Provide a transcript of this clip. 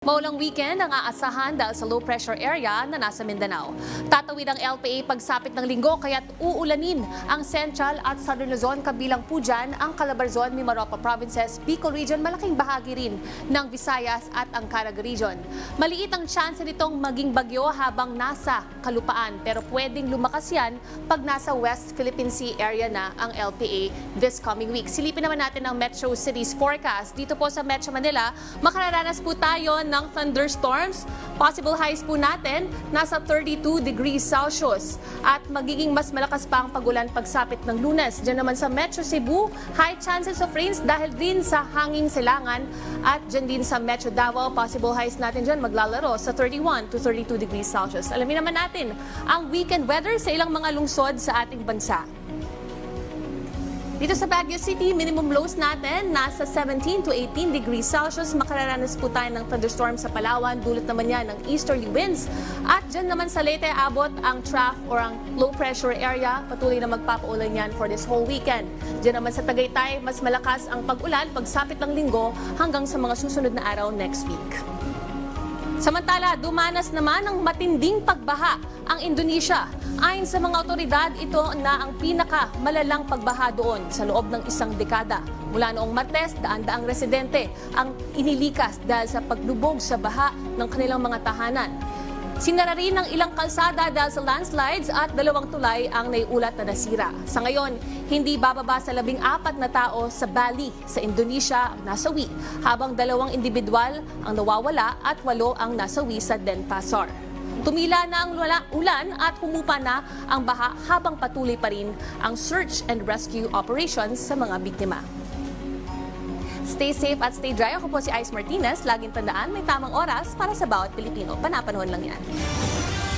Maulang weekend ang aasahan dahil sa low pressure area na nasa Mindanao. Tatawid ang LPA pagsapit ng linggo kaya't uulanin ang Central at Southern Luzon kabilang po dyan ang Calabarzon, Mimaropa Provinces, Bicol Region, malaking bahagi rin ng Visayas at ang Caraga Region. Maliit ang tsansa nitong maging bagyo habang nasa kalupaan pero pwedeng lumakas yan pag nasa West Philippine Sea area na ang LPA this coming week. Silipin naman natin ang Metro Cities forecast. Dito po sa Metro Manila, makararanas po tayo ng thunderstorms. Possible highs po natin nasa 32 degrees Celsius at magiging mas malakas pa ang pagulan pagsapit ng Lunes. Diyan naman sa Metro Cebu, high chances of rains dahil din sa hanging silangan at diyan din sa Metro Davao, possible highs natin diyan maglalaro sa 31 to 32 degrees Celsius. Alamin naman natin ang weekend weather sa ilang mga lungsod sa ating bansa. Dito sa Baguio City, minimum lows natin nasa 17 to 18 degrees Celsius. Makararanas po tayo ng thunderstorm sa Palawan. Dulot naman yan ng easterly winds. At dyan naman sa Leyte, abot ang trough or ang low pressure area. Patuloy na magpapaulan yan for this whole weekend. Dyan naman sa Tagaytay, mas malakas ang pag-ulan pagsapit ng linggo hanggang sa mga susunod na araw next week. Samantala, dumanas naman ng matinding pagbaha ang Indonesia. Ayon sa mga otoridad, ito na ang pinakamalalang pagbaha doon sa loob ng isang dekada. Mula noong Martes, daan-daang residente ang inilikas dahil sa paglubog sa baha ng kanilang mga tahanan. Sinara rin ng ilang kalsada dahil sa landslides at 2 tulay ang naiulat na nasira. Sa ngayon, hindi bababa sa 14 na tao sa Bali sa Indonesia ang nasawi, habang 2 individual ang nawawala at 8 ang nasawi sa Denpasar. Tumila na ang ulan at humupa na ang baha habang patuloy pa rin ang search and rescue operations sa mga biktima. Stay safe at stay dry. Ako po si Ice Martinez. Laging tandaan, may tamang oras para sa bawat Pilipino. Panapanahon lang yan.